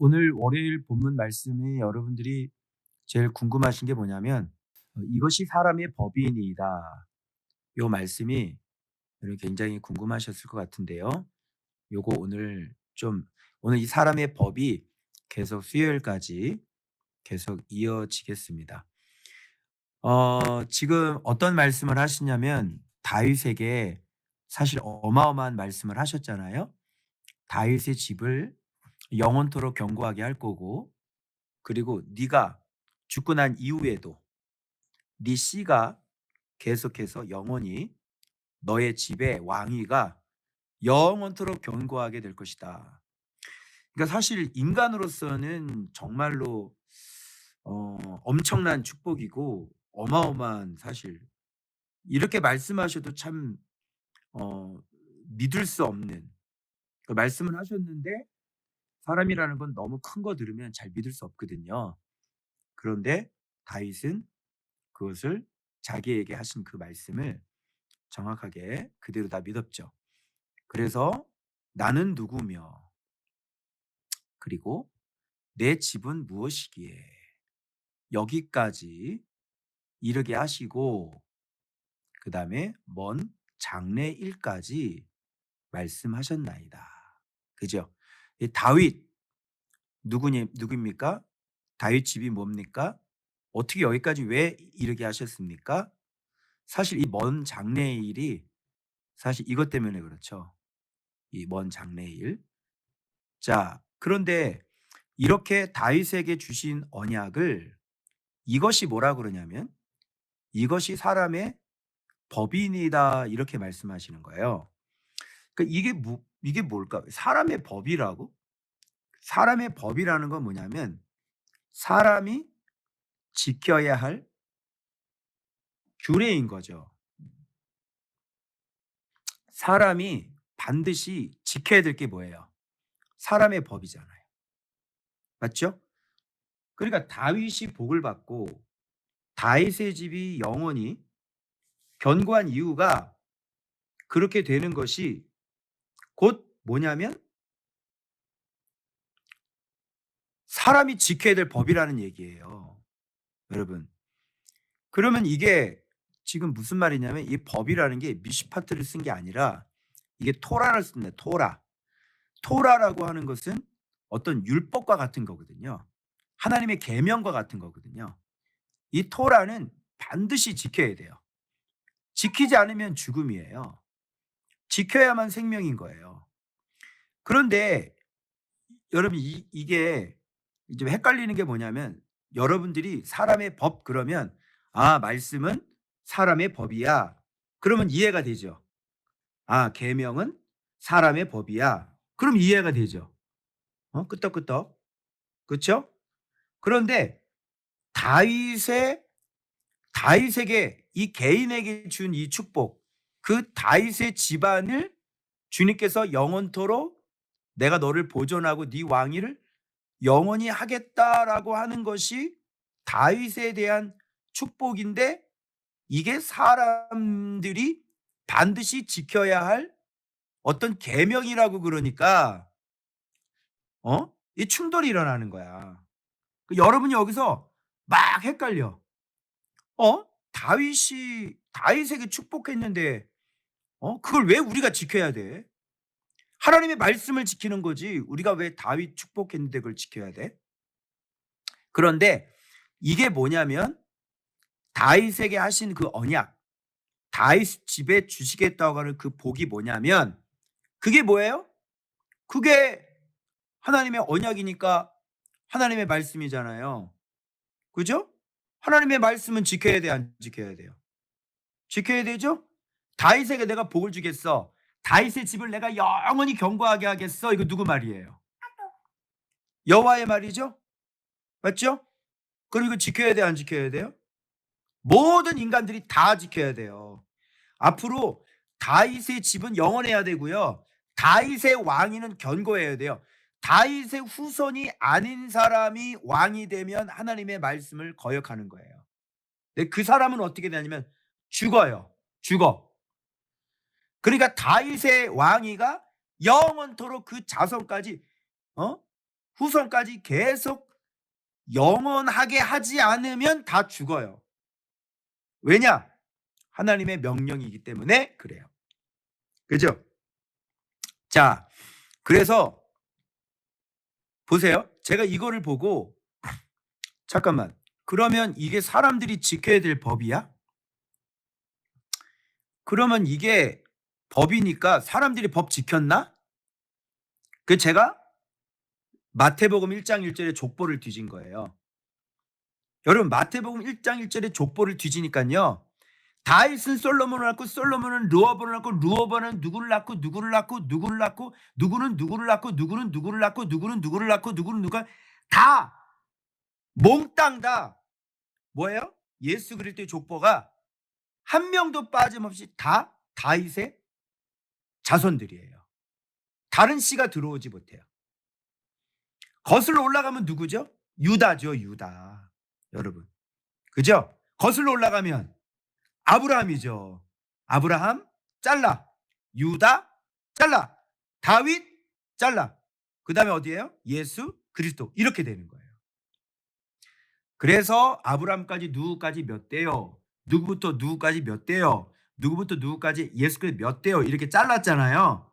오늘 월요일 본문 말씀이 여러분들이 제일 궁금하신 게 뭐냐면 이것이 사람의 법이니이다. 요 말씀이 여러분 굉장히 궁금하셨을 것 같은데요. 요거 오늘 이 사람의 법이 계속 수요일까지 계속 이어지겠습니다. 지금 어떤 말씀을 하시냐면 다윗에게 사실 어마어마한 말씀을 하셨잖아요. 다윗의 집을 영원토록 견고하게 할 거고, 그리고 네가 죽고 난 이후에도 네 씨가 계속해서 영원히 너의 집의 왕위가 영원토록 견고하게 될 것이다. 그러니까 사실 인간으로서는 정말로 엄청난 축복이고 어마어마한, 사실 이렇게 말씀하셔도 참 어 믿을 수 없는 그 말씀을 하셨는데, 사람이라는 건 너무 큰 거 들으면 잘 믿을 수 없거든요. 그런데 다윗은 그것을, 자기에게 하신 그 말씀을 정확하게 그대로 다 믿었죠. 그래서 나는 누구며, 그리고 내 집은 무엇이기에 여기까지 이르게 하시고, 그다음에 먼 장래일까지 말씀하셨나이다. 그죠? 이 다윗, 누구입니까? 다윗 집이 뭡니까? 어떻게 여기까지 왜 이르게 하셨습니까? 사실 이 먼 장래일이 사실 이것 때문에 그렇죠. 이 먼 장래일. 자, 그런데 이렇게 다윗에게 주신 언약을, 이것이 뭐라 그러냐면 이것이 사람의 법이니다, 이렇게 말씀하시는 거예요. 그러니까 이게 뭘까? 사람의 법이라고? 사람의 법이라는 건 뭐냐면 사람이 지켜야 할 규례인 거죠. 사람이 반드시 지켜야 될 게 뭐예요? 사람의 법이잖아요. 맞죠? 그러니까 다윗이 복을 받고 다윗의 집이 영원히 견고한 이유가, 그렇게 되는 것이 곧 뭐냐면 사람이 지켜야 될 법이라는 얘기예요. 여러분. 그러면 이게 지금 무슨 말이냐면, 이 법이라는 게 미시파트를 쓴 게 아니라 이게 토라를 씁니다. 토라. 토라라고 하는 것은 어떤 율법과 같은 거거든요. 하나님의 계명과 같은 거거든요. 이 토라는 반드시 지켜야 돼요. 지키지 않으면 죽음이에요. 지켜야만 생명인 거예요. 그런데 여러분, 이게 좀 헷갈리는 게 뭐냐면, 여러분들이 사람의 법 그러면 말씀은 사람의 법이야. 그러면 이해가 되죠. 계명은 사람의 법이야. 그럼 이해가 되죠. 끄떡끄떡. 그렇죠? 그런데 다윗의 다윗에게, 이 개인에게 준 이 축복, 그 다윗의 집안을 주님께서 영원토록 내가 너를 보존하고 네 왕위를 영원히 하겠다라고 하는 것이 다윗에 대한 축복인데, 이게 사람들이 반드시 지켜야 할 어떤 계명이라고 그러니까 이 충돌이 일어나는 거야. 여러분이 여기서 막 헷갈려. 다윗이 다윗에게 축복했는데 그걸 왜 우리가 지켜야 돼? 하나님의 말씀을 지키는 거지. 우리가 왜 다윗 축복했는데 그걸 지켜야 돼? 그런데 이게 뭐냐면, 다윗에게 하신 그 언약, 다윗 집에 주시겠다고 하는 그 복이 뭐냐면, 그게 뭐예요? 그게 하나님의 언약이니까 하나님의 말씀이잖아요. 그죠? 하나님의 말씀은 지켜야 돼, 안 지켜야 돼요? 지켜야 되죠? 다윗에게 내가 복을 주겠어. 다윗의 집을 내가 영원히 견고하게 하겠어. 이거 누구 말이에요? 여호와의 말이죠? 맞죠? 그럼 이거 지켜야 돼, 안 지켜야 돼요? 모든 인간들이 다 지켜야 돼요. 앞으로 다윗의 집은 영원해야 되고요. 다윗의 왕위는 견고해야 돼요. 다윗의 후손이 아닌 사람이 왕이 되면 하나님의 말씀을 거역하는 거예요. 근데 그 사람은 어떻게 되냐면 죽어요. 죽어. 그러니까 다윗의 왕위가 영원토록 그 자손까지 어? 후손까지 계속 영원하게 하지 않으면 다 죽어요. 왜냐? 하나님의 명령이기 때문에 그래요. 그죠? 자, 그래서 보세요. 제가 이거를 보고 잠깐만. 그러면 이게 사람들이 지켜야 될 법이야? 그러면 이게 법이니까 사람들이 법 지켰나? 그 제가 마태복음 1장 1절에 족보를 뒤진 거예요. 여러분 마태복음 1장 1절에 족보를 뒤지니까요. 다윗은 솔로몬을 낳고 솔로몬은 르호보를 낳고 르호보는 누구를 낳고 누구를 낳고 누구를 낳고 누구는 누구를 낳고 누구는 누구를 낳고 누구는 누구를 낳고 누구는 누가 다 몽땅 다 뭐예요? 예수 그리스도의 족보가 한 명도 빠짐없이 다 다윗의 자손들이에요. 다른 씨가 들어오지 못해요. 거슬러 올라가면 누구죠? 유다죠, 유다. 여러분. 그죠? 거슬러 올라가면 아브라함이죠. 아브라함 잘라. 유다 잘라. 다윗 잘라. 그다음에 어디예요? 예수 그리스도. 이렇게 되는 거예요. 그래서 아브라함까지 누구까지 몇 대요? 누구부터 누구까지 몇 대요? 누구부터 누구까지 예수 그리스도 몇 대요? 이렇게 잘랐잖아요.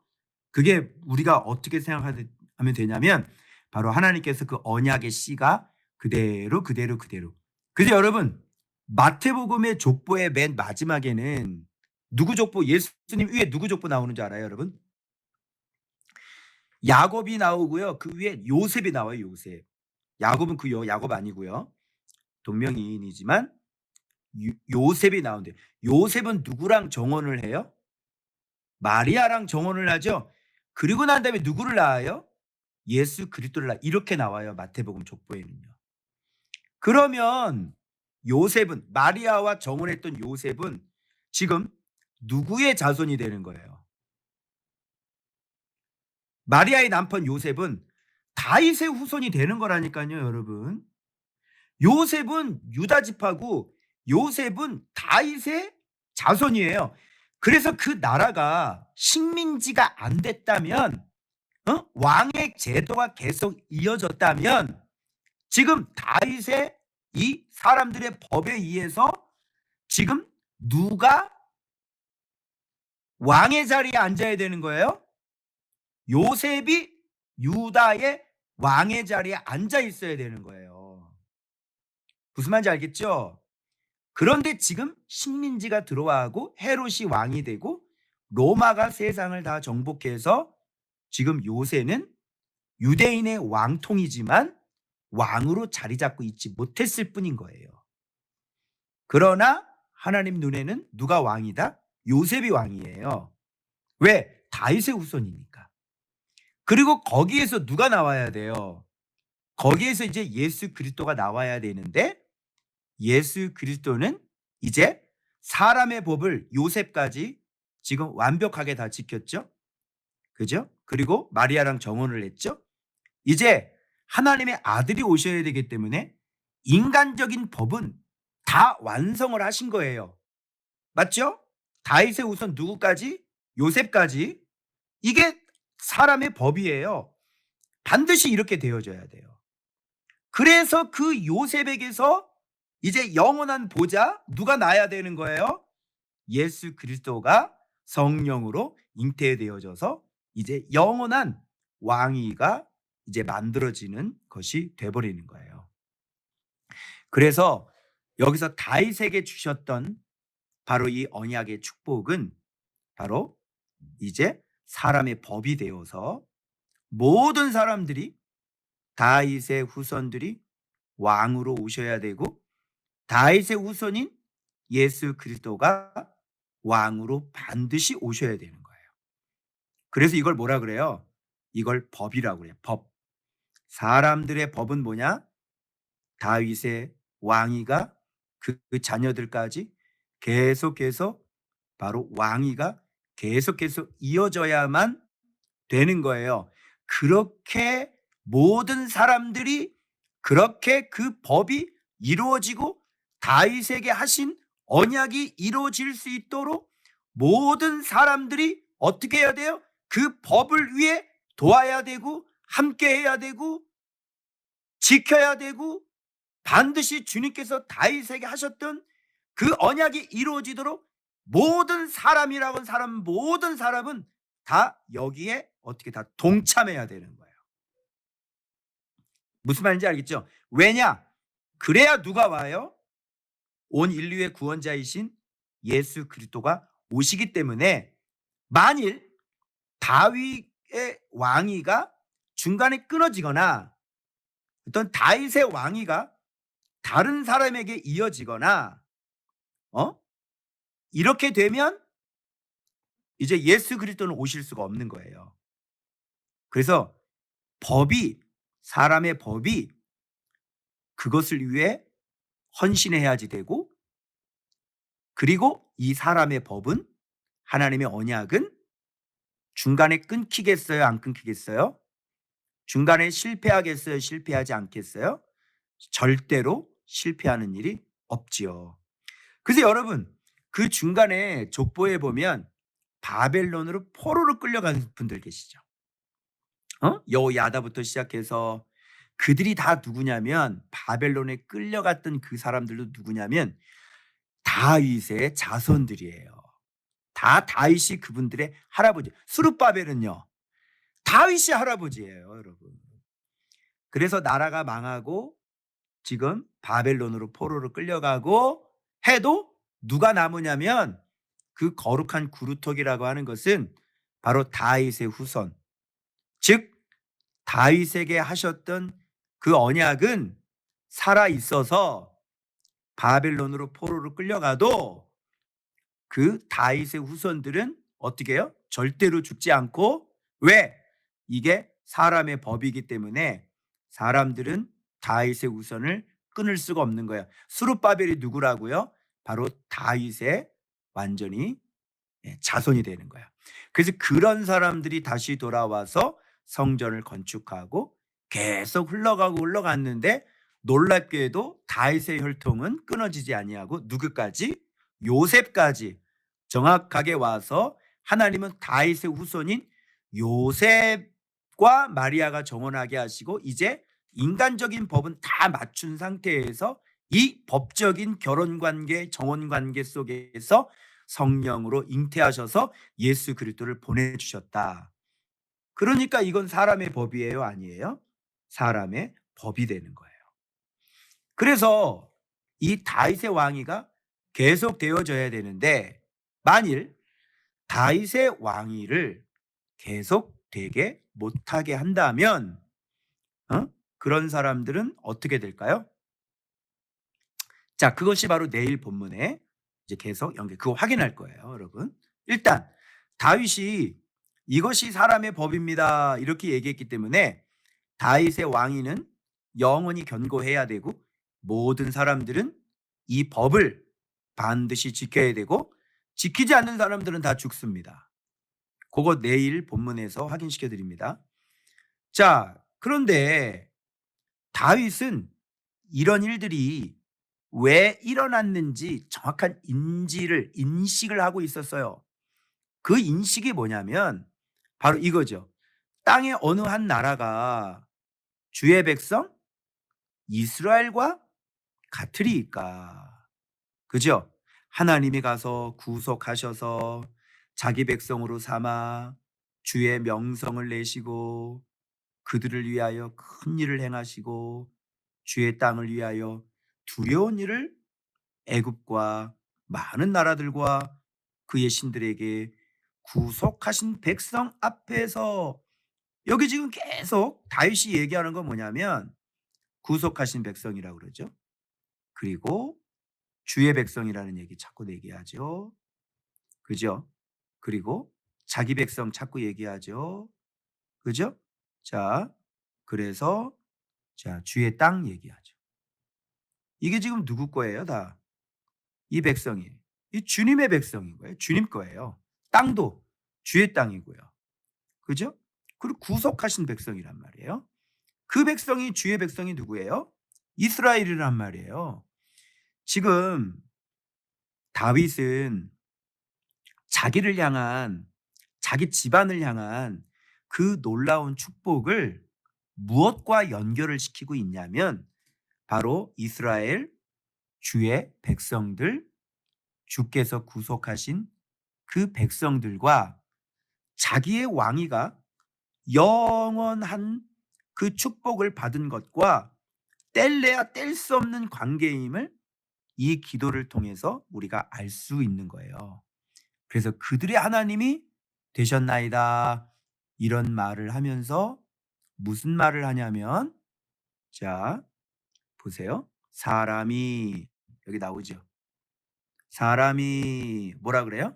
그게 우리가 어떻게 생각하면 되냐면 바로 하나님께서 그 언약의 씨가 그대로 그대로 그대로. 그래서 여러분 마태복음의 족보의 맨 마지막에는 누구 족보? 예수님 위에 누구 족보 나오는 줄 알아요, 여러분? 야곱이 나오고요. 그 위에 요셉이 나와요, 요셉. 야곱은 야곱 아니고요. 동명이인이지만 요셉이 나오는데 요셉은 누구랑 정혼을 해요? 마리아랑 정혼을 하죠. 그리고 난 다음에 누구를 낳아요? 예수 그리스도를 낳아. 이렇게 나와요. 마태복음 족보에는요. 그러면 요셉은 마리아와 정혼했던 요셉은 지금 누구의 자손이 되는 거예요? 마리아의 남편 요셉은 다윗의 후손이 되는 거라니까요, 여러분. 요셉은 유다 지파고 요셉은 다윗의 자손이에요. 그래서 그 나라가 식민지가 안 됐다면 왕의 제도가 계속 이어졌다면 지금 다윗의 이 사람들의 법에 의해서 지금 누가 왕의 자리에 앉아야 되는 거예요? 요셉이 유다의 왕의 자리에 앉아 있어야 되는 거예요. 무슨 말인지 알겠죠? 그런데 지금 식민지가 들어와고 헤롯이 왕이 되고 로마가 세상을 다 정복해서 지금 요새는 유대인의 왕통이지만 왕으로 자리 잡고 있지 못했을 뿐인 거예요. 그러나 하나님 눈에는 누가 왕이다? 요셉이 왕이에요. 왜? 다윗의 후손이니까. 그리고 거기에서 누가 나와야 돼요? 거기에서 이제 예수 그리스도가 나와야 되는데 예수 그리스도는 이제 사람의 법을 요셉까지 지금 완벽하게 다 지켰죠. 그죠? 그리고 마리아랑 정혼을 했죠. 이제 하나님의 아들이 오셔야 되기 때문에 인간적인 법은 다 완성을 하신 거예요. 맞죠? 다윗의 우선 누구까지? 요셉까지. 이게 사람의 법이에요. 반드시 이렇게 되어져야 돼요. 그래서 그 요셉에게서 이제 영원한 보좌 누가 나야 되는 거예요? 예수 그리스도가 성령으로 잉태되어져서 이제 영원한 왕위가 이제 만들어지는 것이 돼버리는 거예요. 그래서 여기서 다윗에게 주셨던 바로 이 언약의 축복은 바로 이제 사람의 법이 되어서 모든 사람들이 다윗의 후손들이 왕으로 오셔야 되고 다윗의 후손인 예수 그리스도가 왕으로 반드시 오셔야 되는 거예요. 그래서 이걸 뭐라 그래요? 이걸 법이라고 그래요. 법. 사람들의 법은 뭐냐? 다윗의 왕위가 그 자녀들까지 계속해서 바로 왕위가 계속해서 이어져야만 되는 거예요. 그렇게 모든 사람들이 그렇게 그 법이 이루어지고 다윗에게 하신 언약이 이루어질 수 있도록 모든 사람들이 어떻게 해야 돼요? 그 법을 위해 도와야 되고 함께 해야 되고 지켜야 되고 반드시 주님께서 다윗에게 하셨던 그 언약이 이루어지도록 모든 사람이라고는 사람 모든 사람은 다 여기에 어떻게 다 동참해야 되는 거예요. 무슨 말인지 알겠죠? 왜냐? 그래야 누가 와요? 온 인류의 구원자이신 예수 그리스도가 오시기 때문에 만일 다윗의 왕위가 중간에 끊어지거나 어떤 다윗의 왕위가 다른 사람에게 이어지거나 어? 이렇게 되면 이제 예수 그리스도는 오실 수가 없는 거예요. 그래서 법이 사람의 법이 그것을 위해 헌신해야지 되고 그리고 이 사람의 법은 하나님의 언약은 중간에 끊기겠어요? 안 끊기겠어요? 중간에 실패하겠어요? 실패하지 않겠어요? 절대로 실패하는 일이 없지요. 그래서 여러분 그 중간에 족보에 보면 바벨론으로 포로로 끌려간 분들 계시죠. 여호야다부터 시작해서 그들이 다 누구냐면 바벨론에 끌려갔던 그 사람들도 누구냐면 다윗의 자손들이에요. 다 다윗이 그분들의 할아버지. 스룹바벨은요. 다윗이 할아버지예요, 여러분. 그래서 나라가 망하고 지금 바벨론으로 포로로 끌려가고 해도 누가 남으냐면 그 거룩한 구루토기라고 하는 것은 바로 다윗의 후손. 즉 다윗에게 하셨던 그 언약은 살아 있어서 바벨론으로 포로로 끌려가도 그 다윗의 후손들은 어떻게 해요? 절대로 죽지 않고 왜? 이게 사람의 법이기 때문에 사람들은 다윗의 후손을 끊을 수가 없는 거예요. 스룹바벨이 누구라고요? 바로 다윗의 완전히 자손이 되는 거야. 그래서 그런 사람들이 다시 돌아와서 성전을 건축하고 계속 흘러가고 흘러갔는데 놀랍게도 다윗의 혈통은 끊어지지 아니하고 누구까지? 요셉까지 정확하게 와서 하나님은 다윗의 후손인 요셉과 마리아가 정혼하게 하시고 이제 인간적인 법은 다 맞춘 상태에서 이 법적인 결혼 관계, 정혼 관계 속에서 성령으로 잉태하셔서 예수 그리스도를 보내주셨다. 그러니까 이건 사람의 법이에요, 아니에요? 사람의 법이 되는 거예요. 그래서 이 다윗의 왕위가 계속 되어져야 되는데 만일 다윗의 왕위를 계속 되게 못하게 한다면 그런 사람들은 어떻게 될까요? 자, 그것이 바로 내일 본문에 이제 계속 연결 그거 확인할 거예요, 여러분. 일단 다윗이 이것이 사람의 법입니다. 이렇게 얘기했기 때문에 다윗의 왕위는 영원히 견고해야 되고 모든 사람들은 이 법을 반드시 지켜야 되고 지키지 않는 사람들은 다 죽습니다. 그거 내일 본문에서 확인시켜 드립니다. 자, 그런데 다윗은 이런 일들이 왜 일어났는지 정확한 인식을 하고 있었어요. 그 인식이 뭐냐면 바로 이거죠. 땅의 어느 한 나라가 주의 백성 이스라엘과 같으리이까. 그죠? 하나님이 가서 구속하셔서 자기 백성으로 삼아 주의 명성을 내시고 그들을 위하여 큰 일을 행하시고 주의 땅을 위하여 두려운 일을 애굽과 많은 나라들과 그의 신들에게 구속하신 백성 앞에서 여기 지금 계속 다윗이 얘기하는 건 뭐냐면 구속하신 백성이라고 그러죠. 그리고 주의 백성이라는 얘기 자꾸 얘기하죠. 그죠? 그리고 자기 백성 자꾸 얘기하죠. 그죠? 자, 그래서 자, 주의 땅 얘기하죠. 이게 지금 누구 거예요, 다? 이 백성이. 이 주님의 백성인 거예요. 주님 거예요. 땅도 주의 땅이고요. 그죠? 그리고 구속하신 백성이란 말이에요. 그 백성이 주의 백성이 누구예요? 이스라엘이란 말이에요. 지금 다윗은 자기를 향한 자기 집안을 향한 그 놀라운 축복을 무엇과 연결을 시키고 있냐면 바로 이스라엘 주의 백성들, 주께서 구속하신 그 백성들과 자기의 왕위가 영원한 그 축복을 받은 것과 뗄래야 뗄 수 없는 관계임을 이 기도를 통해서 우리가 알 수 있는 거예요. 그래서 그들의 하나님이 되셨나이다. 이런 말을 하면서 무슨 말을 하냐면, 자, 보세요. 사람이, 여기 나오죠. 사람이 뭐라 그래요?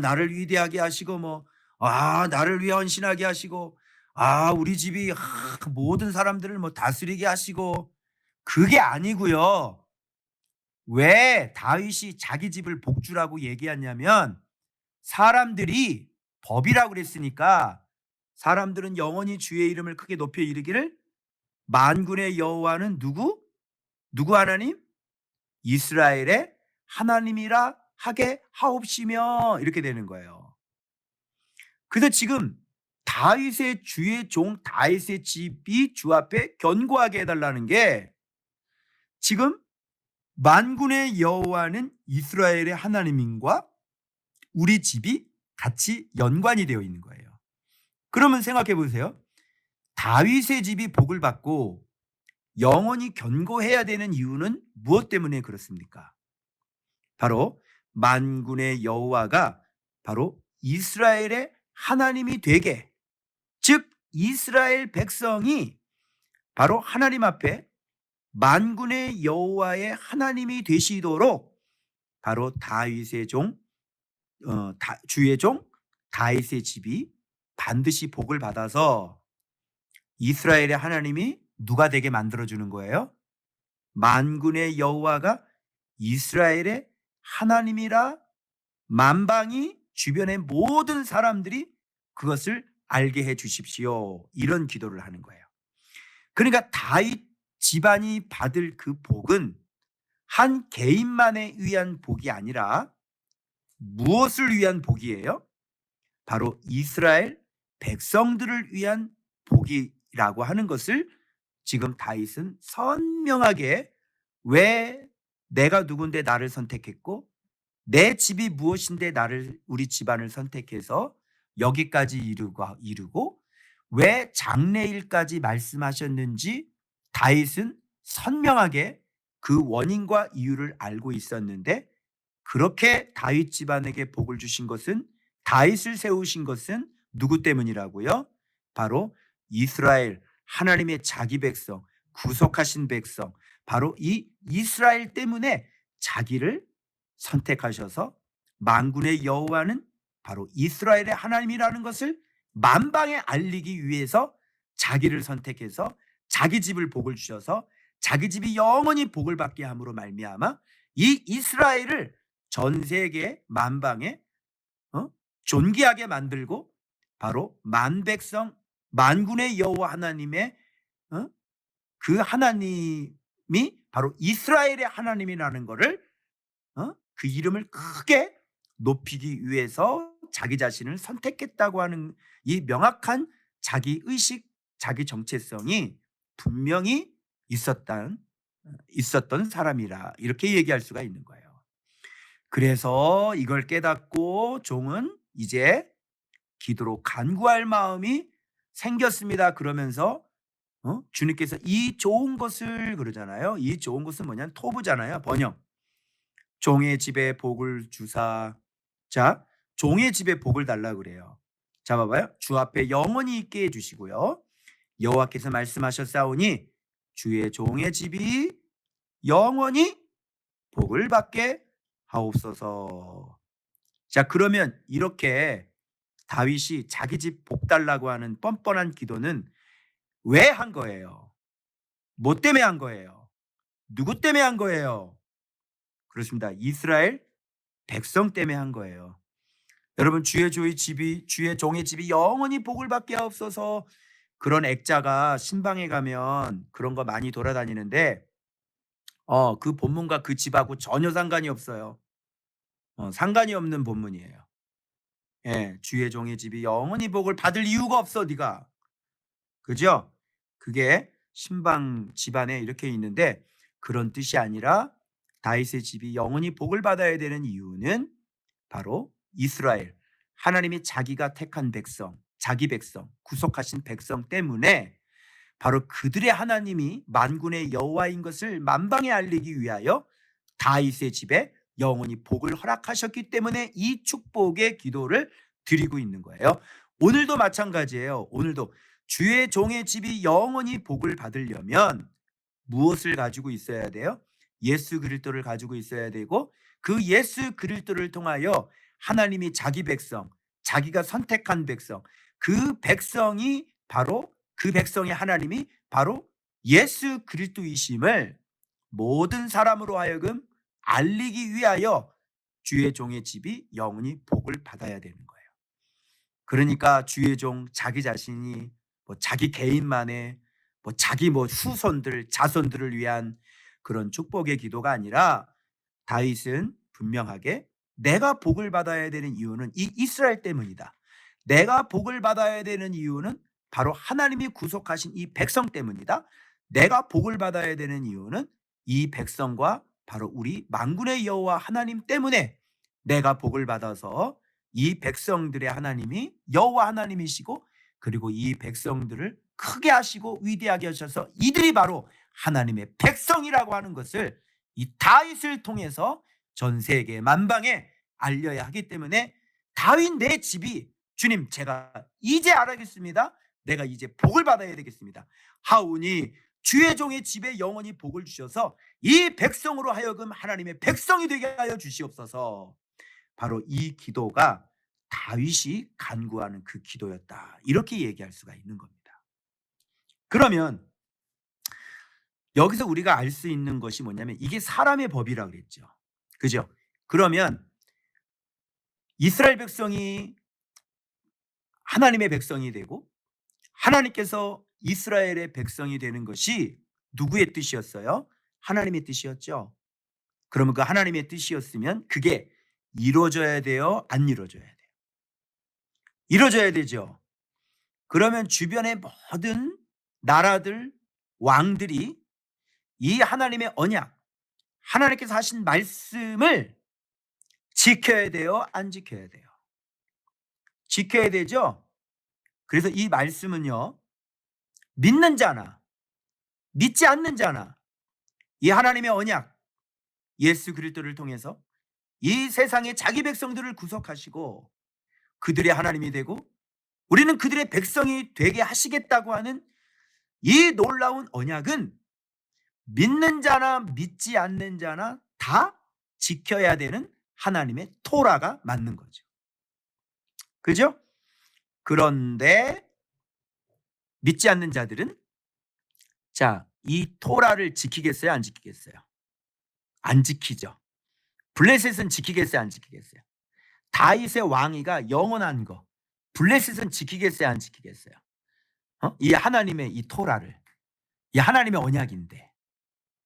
나를 위대하게 하시고 나를 위해 헌신하게 하시고 우리 집이 모든 사람들을 다스리게 하시고, 그게 아니고요. 왜 다윗이 자기 집을 복주라고 얘기했냐면 사람들이 법이라고 그랬으니까 사람들은 영원히 주의 이름을 크게 높여 이르기를 만군의 여호와는 누구 하나님? 이스라엘의 하나님이라 하게 하옵시며, 이렇게 되는 거예요. 그래서 지금 다윗의 주의 종 다윗의 집이 주 앞에 견고하게 해달라는 게, 지금 만군의 여호와는 이스라엘의 하나님인과 우리 집이 같이 연관이 되어 있는 거예요. 그러면 생각해 보세요. 다윗의 집이 복을 받고 영원히 견고해야 되는 이유는 무엇 때문에 그렇습니까? 바로 만군의 여호와가 바로 이스라엘의 하나님이 되게, 즉 이스라엘 백성이 바로 하나님 앞에 만군의 여호와의 하나님이 되시도록 바로 다윗의 종 주의 종 다윗의 집이 반드시 복을 받아서 이스라엘의 하나님이 누가 되게 만들어 주는 거예요? 만군의 여호와가 이스라엘의 하나님이라 만방이 주변의 모든 사람들이 그것을 알게 해 주십시오. 이런 기도를 하는 거예요. 그러니까 다윗 집안이 받을 그 복은 한 개인만에 의한 복이 아니라 무엇을 위한 복이에요? 바로 이스라엘 백성들을 위한 복이라고 하는 것을 지금 다윗은 선명하게, 왜 내가 누군데 나를 선택했고 내 집이 무엇인데 우리 집안을 선택해서 여기까지 이루고 왜 장래일까지 말씀하셨는지 다윗은 선명하게 그 원인과 이유를 알고 있었는데, 그렇게 다윗 집안에게 복을 주신 것은, 다윗을 세우신 것은 누구 때문이라고요? 바로 이스라엘 하나님의 자기 백성, 구속하신 백성, 바로 이 이스라엘 때문에 자기를 선택하셔서 만군의 여호와는 바로 이스라엘의 하나님이라는 것을 만방에 알리기 위해서 자기를 선택해서 자기 집을 복을 주셔서 자기 집이 영원히 복을 받게 함으로 말미암아 이 이스라엘을 전 세계 만방에 존귀하게 만들고 바로 만백성 만군의 여호와 하나님의 그 하나님이 바로 이스라엘의 하나님이라는 것을 그 이름을 크게 높이기 위해서 자기 자신을 선택했다고 하는 이 명확한 자기 의식, 자기 정체성이 분명히 있었던 사람이라, 이렇게 얘기할 수가 있는 거예요. 그래서 이걸 깨닫고 종은 이제 기도로 간구할 마음이 생겼습니다. 그러면서 주님께서 이 좋은 것을 그러잖아요. 이 좋은 것은 뭐냐면 토부잖아요. 번역. 종의 집에 복을 주사. 자, 종의 집에 복을 달라 그래요. 자, 봐봐요. 주 앞에 영원히 있게 해주시고요. 여호와께서 말씀하셨사오니 주의 종의 집이 영원히 복을 받게 하옵소서. 자, 그러면 이렇게 다윗이 자기 집 복 달라고 하는 뻔뻔한 기도는 왜 한 거예요? 뭐 때문에 한 거예요? 누구 때문에 한 거예요? 그렇습니다. 이스라엘 백성 때문에 한 거예요. 여러분, 주의 종의 집이 영원히 복을 받게 하옵소서, 그런 액자가 신방에 가면 그런 거 많이 돌아다니는데 그 본문과 그 집하고 전혀 상관이 없어요. 상관이 없는 본문이에요. 예, 주의 종의 집이 영원히 복을 받을 이유가 없어, 네가. 그죠? 그게 신방 집안에 이렇게 있는데 그런 뜻이 아니라 다윗의 집이 영원히 복을 받아야 되는 이유는 바로 이스라엘, 하나님이 자기가 택한 백성, 자기 백성, 구속하신 백성 때문에 바로 그들의 하나님이 만군의 여호와인 것을 만방에 알리기 위하여 다윗의 집에 영원히 복을 허락하셨기 때문에 이 축복의 기도를 드리고 있는 거예요. 오늘도 마찬가지예요. 오늘도 주의 종의 집이 영원히 복을 받으려면 무엇을 가지고 있어야 돼요? 예수 그리스도를 가지고 있어야 되고 그 예수 그리스도를 통하여 하나님이 자기 백성, 자기가 선택한 백성, 그 백성이 바로 그 백성의 하나님이 바로 예수 그리스도이심을 모든 사람으로 하여금 알리기 위하여 주의 종의 집이 영원히 복을 받아야 되는 거예요. 그러니까 주의 종 자기 자신이 뭐 자기 개인만의 뭐 자기 뭐 후손들 자손들을 위한 그런 축복의 기도가 아니라 다윗은 분명하게 내가 복을 받아야 되는 이유는 이 이스라엘 때문이다. 내가 복을 받아야 되는 이유는 바로 하나님이 구속하신 이 백성 때문이다. 내가 복을 받아야 되는 이유는 이 백성과 바로 우리 만군의 여호와 하나님 때문에 내가 복을 받아서 이 백성들의 하나님이 여호와 하나님이시고 그리고 이 백성들을 크게 하시고 위대하게 하셔서 이들이 바로 하나님의 백성이라고 하는 것을 이 다윗을 통해서 전 세계 만방에 알려야 하기 때문에 다윗 내 집이 주님 제가 이제 알아겠습니다. 내가 이제 복을 받아야 되겠습니다. 하오니 주의 종의 집에 영원히 복을 주셔서 이 백성으로 하여금 하나님의 백성이 되게 하여 주시옵소서. 바로 이 기도가 다윗이 간구하는 그 기도였다. 이렇게 얘기할 수가 있는 겁니다. 그러면 여기서 우리가 알 수 있는 것이 뭐냐면 이게 사람의 법이라고 그랬죠. 그죠? 그러면 이스라엘 백성이 하나님의 백성이 되고 하나님께서 이스라엘의 백성이 되는 것이 누구의 뜻이었어요? 하나님의 뜻이었죠. 그러면 그 하나님의 뜻이었으면 그게 이루어져야 돼요? 안 이루어져야 돼요? 이루어져야 되죠. 그러면 주변의 모든 나라들, 왕들이 이 하나님의 언약, 하나님께서 하신 말씀을 지켜야 돼요? 안 지켜야 돼요? 지켜야 되죠. 그래서 이 말씀은요, 믿는 자나 믿지 않는 자나 이 하나님의 언약 예수 그리스도를 통해서 이 세상의 자기 백성들을 구속하시고 그들의 하나님이 되고 우리는 그들의 백성이 되게 하시겠다고 하는 이 놀라운 언약은 믿는 자나 믿지 않는 자나 다 지켜야 되는 하나님의 토라가 맞는 거죠. 그죠? 그런데 믿지 않는 자들은 자, 이 토라를 지키겠어요? 안 지키겠어요? 안 지키죠. 블레셋은 지키겠어요? 안 지키겠어요? 다윗의 왕위가 영원한 거 블레셋은 지키겠어요? 안 지키겠어요? 이 하나님의 이 토라를 이 하나님의 언약인데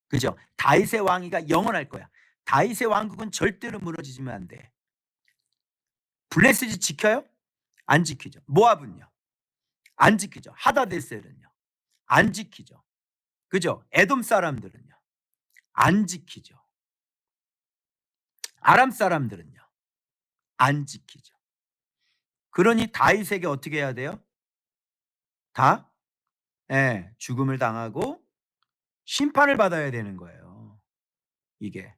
그죠? 다윗의 왕위가 영원할 거야. 다윗의 왕국은 절대로 무너지면 안 돼. 블레셋이 지켜요? 안 지키죠. 모압은요? 안 지키죠. 하다데셀은요? 안 지키죠. 그죠? 에돔 사람들은요? 안 지키죠. 아람 사람들은요? 안 지키죠. 그러니 다윗에게 어떻게 해야 돼요? 다 죽음을 당하고 심판을 받아야 되는 거예요. 이게